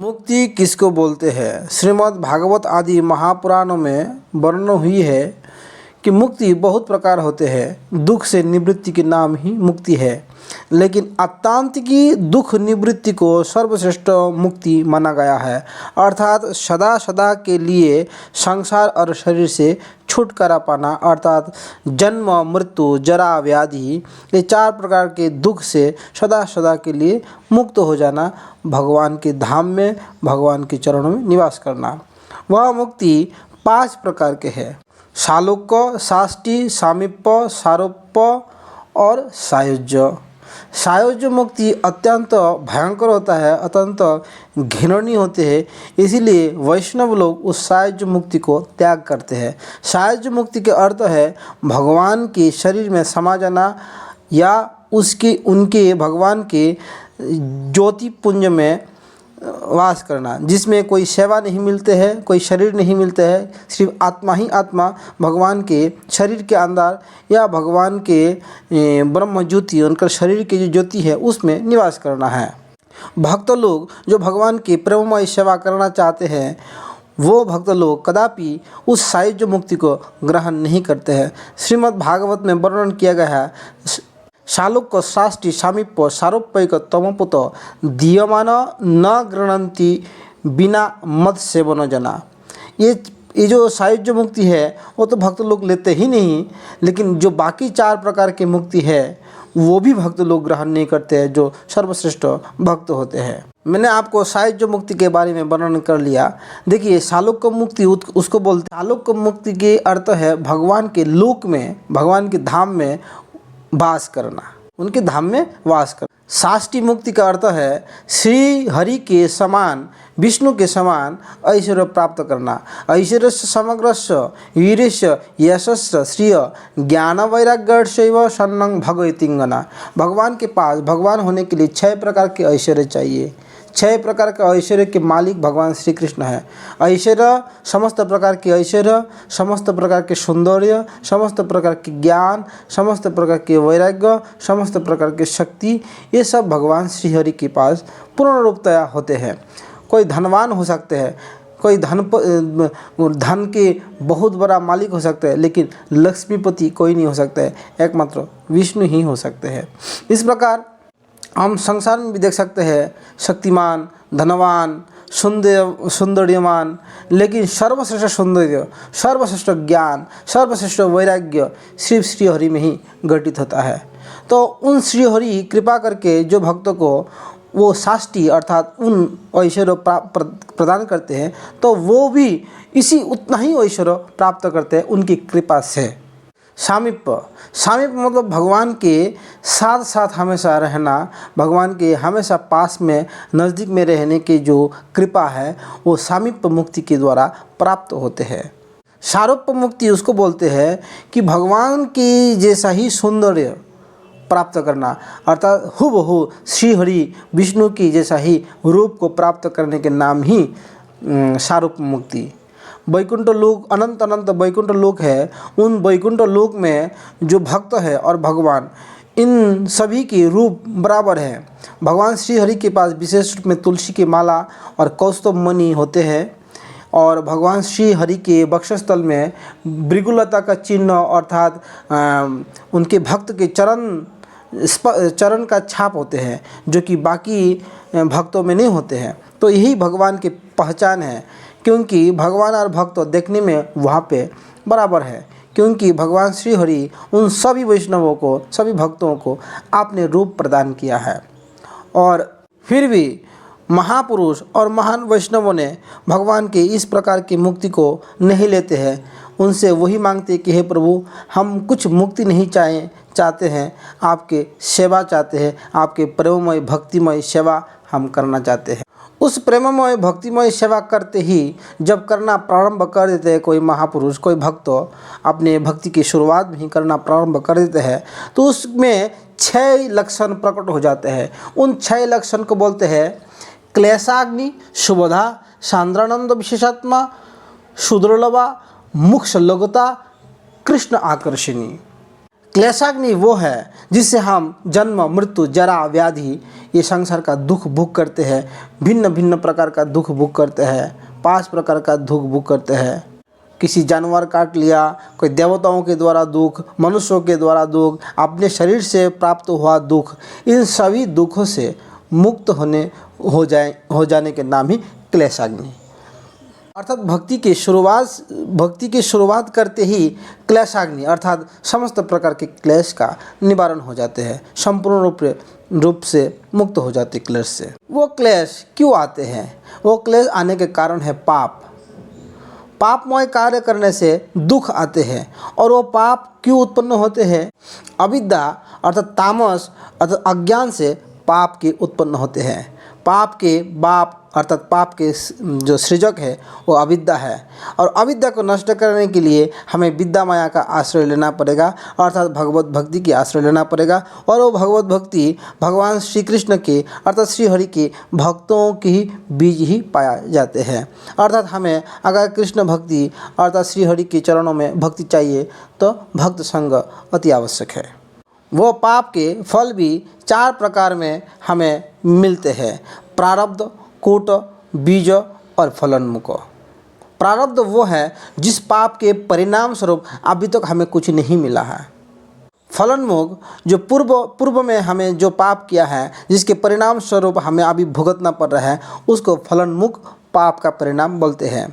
मुक्ति किसको बोलते हैं? श्रीमद् भागवत आदि महापुराणों में वर्णन हुई है कि मुक्ति बहुत प्रकार होते हैं। दुख से निवृत्ति के नाम ही मुक्ति है, लेकिन आत्मांतिकी दुख निवृत्ति को सर्वश्रेष्ठ मुक्ति माना गया है। अर्थात सदा सदा के लिए संसार और शरीर से छुटकारा पाना, अर्थात जन्म मृत्यु जरा व्याधि ये चार प्रकार के दुख से सदा सदा के लिए मुक्त हो जाना, भगवान के धाम में भगवान के चरणों में निवास करना। वह मुक्ति 5 प्रकार के है: सालोक्य, साष्टी, सामीप्य, सारूप्य और सायुज्य। सायुज्य मुक्ति अत्यंत भयंकर होता है, अत्यंत घृणनीय होते हैं, इसीलिए वैष्णव लोग उस सायुज्य मुक्ति को त्याग करते हैं। सायुज्य मुक्ति के अर्थ है भगवान के शरीर में समा जाना या उनके भगवान के ज्योति पुंज में वास करना, जिसमें कोई सेवा नहीं मिलते हैं, कोई शरीर नहीं मिलते हैं, सिर्फ आत्मा ही आत्मा भगवान के शरीर के अंदर या भगवान के ब्रह्म ज्योति उनका शरीर की जो ज्योति है उसमें निवास करना है। भक्त लोग जो भगवान की प्रेममय सेवा करना चाहते हैं, वो भक्त लोग कदापि उस सायुज्य मुक्ति को ग्रहण नहीं करते हैं। श्रीमद् भागवत में वर्णन किया गया है, शालोक्य, साष्टी, सामीप्य, सारूप्यक तमोपुत दीयमान न गृह्णन्ति बिना मद सेवन जना। ये जो सायुज्य मुक्ति है वो तो भक्त लोग लेते ही नहीं, लेकिन जो बाकी 4 प्रकार की मुक्ति है वो भी भक्त लोग ग्रहण नहीं करते हैं, जो सर्वश्रेष्ठ भक्त होते हैं। मैंने आपको सायुज्य मुक्ति के बारे में वर्णन कर लिया। देखिए, सालोक्य मुक्ति उसको बोलते हैं। सालोक्य मुक्ति के अर्थ है भगवान के लोक में, भगवान के धाम में वास करना, उनके धाम में वास करना। साष्टी मुक्ति का अर्थ है श्री हरि के समान, विष्णु के समान ऐश्वर्य प्राप्त करना। ऐश्वर्यस्य समग्रस्य वीर्यस्य यशस्य श्रिय ज्ञान वैराग्यस्यैव शरणं भगवतींगना। भगवान के पास भगवान होने के लिए 6 प्रकार के ऐश्वर्य चाहिए। 6 प्रकार के ऐश्वर्य के मालिक भगवान श्री कृष्ण है। ऐश्वर्य, समस्त प्रकार के ऐश्वर्य, समस्त प्रकार के सौंदर्य, समस्त प्रकार के ज्ञान, समस्त प्रकार के वैराग्य, समस्त प्रकार की शक्ति, ये सब भगवान श्री हरि के पास पूर्ण रूपतया होते हैं। कोई धनवान हो सकते हैं, कोई धन के बहुत बड़ा मालिक हो सकता है, लेकिन लक्ष्मीपति कोई नहीं हो सकता है, एकमात्र विष्णु ही हो सकते हैं। इस प्रकार हम संसार में भी देख सकते हैं शक्तिमान, धनवान, सौंदर्यमान, लेकिन सर्वश्रेष्ठ सौंदर्य, सर्वश्रेष्ठ ज्ञान, सर्वश्रेष्ठ वैराग्य सिर्फ श्री हरि में ही घटित होता है। तो उन श्री हरि कृपा करके जो भक्तों को वो साष्टी अर्थात उन ऐश्वर्य प्रदान करते हैं, तो वो भी इसी उतना ही ऐश्वर्य प्राप्त करते हैं उनकी कृपा से। सामीप्य, सामीप्य मतलब भगवान के साथ साथ हमेशा रहना, भगवान के हमेशा पास में नज़दीक में रहने की जो कृपा है वो सामीप्य मुक्ति के द्वारा प्राप्त होते हैं। सारूप्य मुक्ति उसको बोलते हैं कि भगवान की जैसा ही सौंदर्य प्राप्त करना, अर्थात हुबहू श्री हरि विष्णु की जैसा ही रूप को प्राप्त करने के नाम ही सारूप्य मुक्ति। वैकुंठ लोक, अनंत अनंत वैकुंठ लोक है, उन वैकुंठ लोक में जो भक्त है और भगवान, इन सभी के रूप बराबर है। भगवान श्री हरि के पास विशेष रूप में तुलसी की माला और कौस्तुभ मणि होते हैं, और भगवान श्री हरि के वक्षस्थल में भृगुलता का चिन्ह अर्थात उनके भक्त के चरण का छाप होते हैं, जो कि बाकी भक्तों में नहीं होते हैं। तो यही भगवान की पहचान है, क्योंकि भगवान और भक्त देखने में वहाँ पे बराबर है, क्योंकि भगवान श्री हरि उन सभी वैष्णवों को, सभी भक्तों को आपने रूप प्रदान किया है। और फिर भी महापुरुष और महान वैष्णवों ने भगवान के इस प्रकार की मुक्ति को नहीं लेते हैं। उनसे वही मांगते कि हे प्रभु, हम कुछ मुक्ति नहीं चाहते हैं, आपके सेवा चाहते हैं, आपके प्रेममय भक्तिमय सेवा हम करना चाहते हैं। उस प्रेममय भक्तिमय सेवा करते ही जब करना प्रारंभ कर देते हैं कोई महापुरुष, कोई भक्त अपने भक्ति की शुरुआत में ही करना प्रारंभ कर देते हैं, तो उसमें 6 लक्षण प्रकट हो जाते हैं। उन 6 लक्षण को बोलते हैं क्लेशाग्नि, शुभधा, सांद्रानंद विशेषात्मा, सुदुर्लभा, मुक्ष लघुता, कृष्ण आकर्षणी। क्लेशाग्नि वो है जिससे हम जन्म, मृत्यु, जरा, व्याधि ये संसार का दुख भोग करते हैं। भिन्न भिन्न प्रकार का दुख भोग करते हैं। 5 प्रकार का दुख भोग करते हैं। किसी जानवर काट लिया, कोई देवताओं के द्वारा दुख, मनुष्यों के द्वारा दुख, अपने शरीर से प्राप्त हुआ दुख, इन सभी दुखों से मुक्त हो जाने के नाम ही क्लेशाग्नि। अर्थात भक्ति की शुरुआत करते ही क्लेशाग्नि अर्थात समस्त प्रकार के क्लेश का निवारण हो जाते हैं, संपूर्ण रूप से मुक्त हो जाते क्लेश से। वो क्लेश क्यों आते हैं? वो क्लेश आने के कारण है पापमय कार्य करने से दुख आते हैं। और वो पाप क्यों उत्पन्न होते हैं? अविद्या अर्थात तामस अर्थात अज्ञान से पाप के उत्पन्न होते हैं। पाप के बाप अर्थात पाप के जो सृजक है वो अविद्या है। और अविद्या को नष्ट करने के लिए हमें विद्या माया का आश्रय लेना पड़ेगा, अर्थात भगवत भक्ति की आश्रय लेना पड़ेगा। और वो भगवत भक्ति भगवान श्री कृष्ण के अर्थात श्री हरि के भक्तों के ही बीज ही पाया जाते हैं। अर्थात हमें अगर कृष्ण भक्ति अर्थात श्री हरि के चरणों में भक्ति चाहिए तो भक्त संग अति आवश्यक है। वो पाप के फल भी 4 प्रकार में हमें मिलते हैं: प्रारब्ध, कूट, बीज और फलोन्मुख। प्रारब्ध वो है जिस पाप के परिणाम स्वरूप अभी तक हमें कुछ नहीं मिला है। फलोन्मुख जो पूर्व में हमें जो पाप किया है, जिसके परिणाम स्वरूप हमें अभी भुगतना पड़ रहा है, उसको फलोन्मुख पाप का परिणाम बोलते हैं।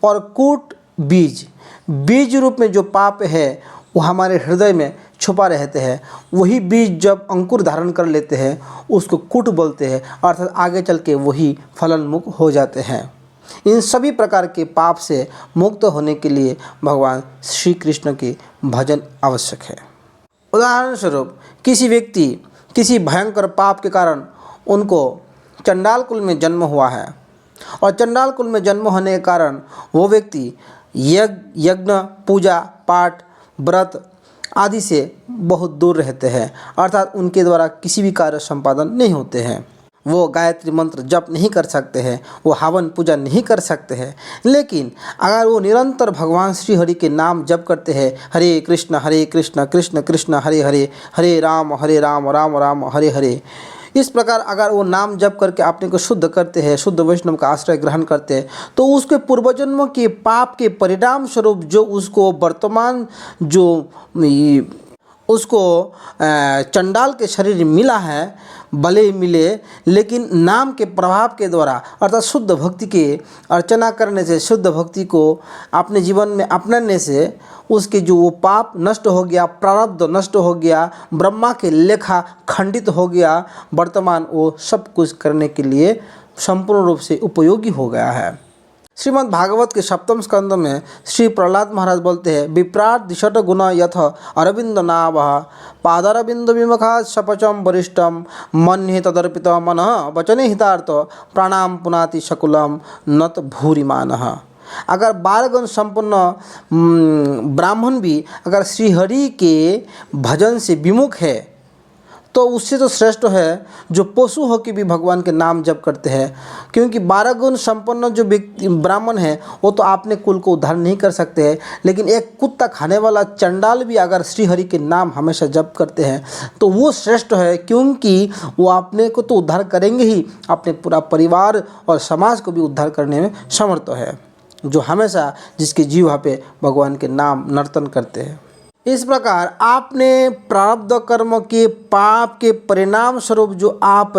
और कूट बीज रूप में जो पाप है वो हमारे हृदय में छुपा रहते हैं। वही बीज जब अंकुर धारण कर लेते हैं उसको कूट बोलते हैं, अर्थात आगे चल के वही फलोन्मुख हो जाते हैं। इन सभी प्रकार के पाप से मुक्त होने के लिए भगवान श्री कृष्ण के भजन आवश्यक है। उदाहरण स्वरूप किसी व्यक्ति किसी भयंकर पाप के कारण उनको चंडाल कुल में जन्म हुआ है, और चंडाल कुल में जन्म होने के कारण वो व्यक्ति यज्ञ, पूजा पाठ, व्रत आदि से बहुत दूर रहते हैं, अर्थात उनके द्वारा किसी भी कार्य संपादन नहीं होते हैं। वो गायत्री मंत्र जप नहीं कर सकते हैं, वो हवन पूजा नहीं कर सकते हैं। लेकिन अगर वो निरंतर भगवान श्री हरि के नाम जप करते हैं, हरे कृष्ण कृष्ण कृष्ण हरे हरे, हरे राम राम राम हरे हरे, इस प्रकार अगर वो नाम जप करके अपने को शुद्ध करते हैं, शुद्ध वैष्णव का आश्रय ग्रहण करते हैं, तो उसके पूर्वजन्मों के पाप के परिणाम स्वरूप जो उसको वर्तमान जो उसको चंडाल के शरीर मिला है, भले ही मिले, लेकिन नाम के प्रभाव के द्वारा अर्थात शुद्ध भक्ति के अर्चना करने से, शुद्ध भक्ति को अपने जीवन में अपनाने से उसके जो वो पाप नष्ट हो गया, प्रारब्ध नष्ट हो गया, ब्रह्मा के लेखा खंडित हो गया। वर्तमान वो सब कुछ करने के लिए संपूर्ण रूप से उपयोगी हो गया है। श्रीमद् भागवत के 7वें स्कंद में श्री प्रहलाद महाराज बोलते हैं, विप्राट दिशट गुण यथ अरविंद नाभः पादारविंद विमुखात् शपचम वरिष्ठम मन्ये तदर्पित मनः वचने हितार्थ प्राणाम पुनाति शकुलम नत भूरिमानः। अगर 12 गुण संपन्न ब्राह्मण भी अगर श्रीहरि के भजन से विमुख है तो उससे तो श्रेष्ठ है जो पशु हो के भी भगवान के नाम जप करते हैं। क्योंकि 12 गुण संपन्न जो व्यक्ति ब्राह्मण है वो तो अपने कुल को उद्धार नहीं कर सकते हैं, लेकिन एक कुत्ता खाने वाला चंडाल भी अगर श्रीहरि के नाम हमेशा जप करते हैं तो वो श्रेष्ठ है, क्योंकि वो अपने को तो उद्धार करेंगे ही, अपने पूरा परिवार और समाज को भी उद्धार करने में समर्थ है, जो हमेशा जिसके जीवा पे भगवान के नाम नर्तन करते हैं। इस प्रकार आपने प्रारब्ध कर्म के पाप के परिणाम स्वरूप जो आप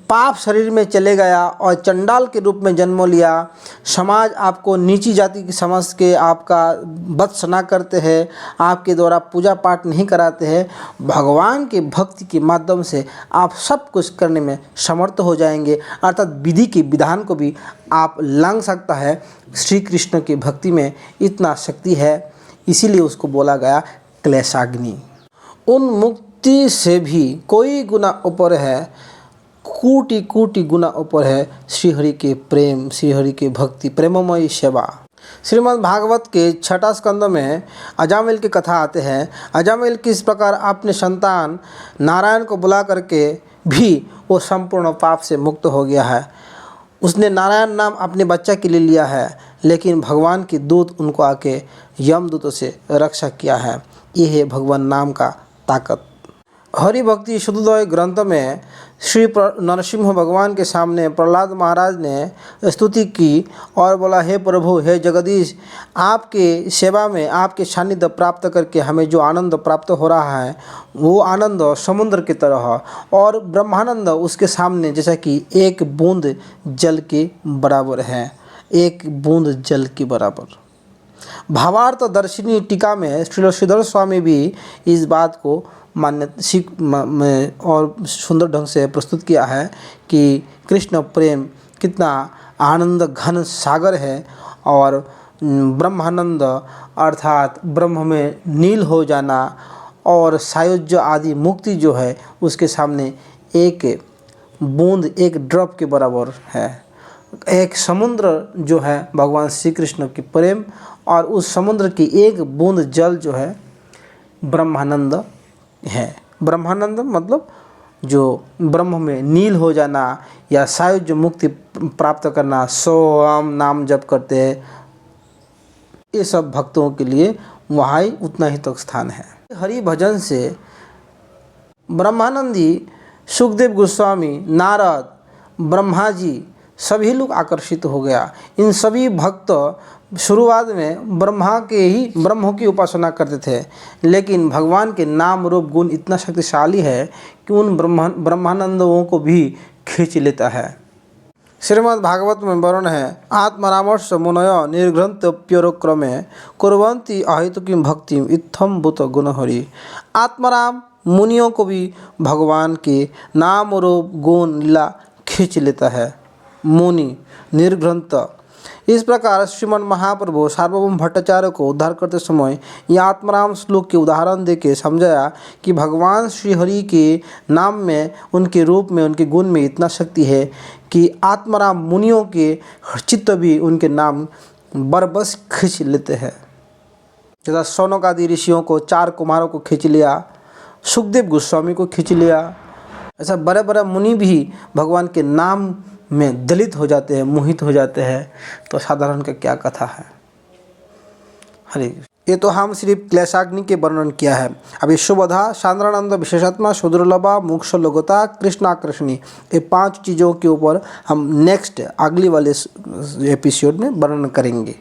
पाप शरीर में चले गया और चंडाल के रूप में जन्म लिया, समाज आपको नीची जाति की समझ के आपका भत्सना करते हैं, आपके द्वारा पूजा पाठ नहीं कराते हैं, भगवान के भक्ति के माध्यम से आप सब कुछ करने में समर्थ हो जाएंगे। अर्थात विधि के विधान को भी आप लांघ सकता है। श्री कृष्ण की भक्ति में इतना शक्ति है, इसीलिए उसको बोला गया क्लेशाग्नि। उन मुक्ति से भी कोई गुना ऊपर है, कोटि कोटि गुना ऊपर है श्रीहरि के प्रेम, श्रीहरि के भक्ति, प्रेममयी सेवा। श्रीमद् भागवत के 6 स्कंद में अजामिल की कथा आते हैं। अजामिल किस प्रकार अपने संतान नारायण को बुला करके भी वो संपूर्ण पाप से मुक्त हो गया है। उसने नारायण नाम अपने बच्चा के लिए लिया है, लेकिन भगवान के दूत उनको आके यमदूतों से रक्षा किया है। ये है भगवान नाम का ताकत। हरि भक्ति शुद्धोदय ग्रंथ में श्री नरसिंह भगवान के सामने प्रहलाद महाराज ने स्तुति की और बोला, हे प्रभु, हे जगदीश, आपके सेवा में आपके सानिध्य प्राप्त करके हमें जो आनंद प्राप्त हो रहा है वो आनंद समुद्र की तरह, और ब्रह्मानंद उसके सामने जैसा कि एक बूंद जल के बराबर है, एक बूंद जल के बराबर। भावार्थ दर्शिनी टीका में श्रीधर स्वामी भी इस बात को में और सुंदर ढंग से प्रस्तुत किया है कि कृष्ण प्रेम कितना आनंद घन सागर है, और ब्रह्मानंद अर्थात ब्रह्म में नील हो जाना और सायुज्य आदि मुक्ति जो है उसके सामने एक बूंद, एक ड्रॉप के बराबर है। एक समुद्र जो है भगवान श्री कृष्ण की प्रेम, और उस समुद्र की एक बूंद जल जो है ब्रह्मानंद है। ब्रह्मानंद मतलब जो ब्रह्म में नील हो जाना या सायुज्य मुक्ति प्राप्त करना, सोम नाम जप करते हैं, ये सब भक्तों के लिए वहाँ ही उतना ही तक स्थान है। हरि भजन से ब्रह्मानंदी, सुखदेव गोस्वामी, नारद, ब्रह्मा जी सभी लोग आकर्षित हो गया। इन सभी भक्त शुरुआत में ब्रह्म की उपासना करते थे, लेकिन भगवान के नाम रूप गुण इतना शक्तिशाली है कि उन ब्रह्मानंदों को भी खींच लेता है। श्रीमद् भागवत में वर्णन है, आत्मरामर्श मुनयो निर्घ्रंत्यप्यरोक्रमे कुर्वन्ति अहेतुकीं भक्तिम इत्थम भूत गुणहरि। आत्माराम मुनियों को भी भगवान के नाम रूप गुण लीला खींच लेता है। मुनि निर्घ्रंथ। इस प्रकार श्रीमन महाप्रभु सार्वभौम भट्टाचार्य को उद्धार करते समय यह आत्माराम श्लोक के उदाहरण देके समझाया कि भगवान श्री हरि के नाम में, उनके रूप में, उनके गुण में इतना शक्ति है कि आत्माराम मुनियों के चित्त भी उनके नाम बरबस खींच लेते हैं। जैसा शौनक आदि ऋषियों को, 4 कुमारों को खींच लिया, सुखदेव गोस्वामी को खींच लिया, ऐसा बड़े बड़े मुनि भी भगवान के नाम में दलित हो जाते हैं, मोहित हो जाते हैं। तो साधारण का क्या कथा है। हरे, ये तो हम सिर्फ क्लेशाग्नि के वर्णन किया है। अभी शुभधा, सांद्रानंद, विशेषात्मा, सुदुर्लभा, मोक्ष लोगता, कृष्णाकर्षणी, ये 5 चीज़ों के ऊपर हम नेक्स्ट अगली वाले एपिसोड में वर्णन करेंगे।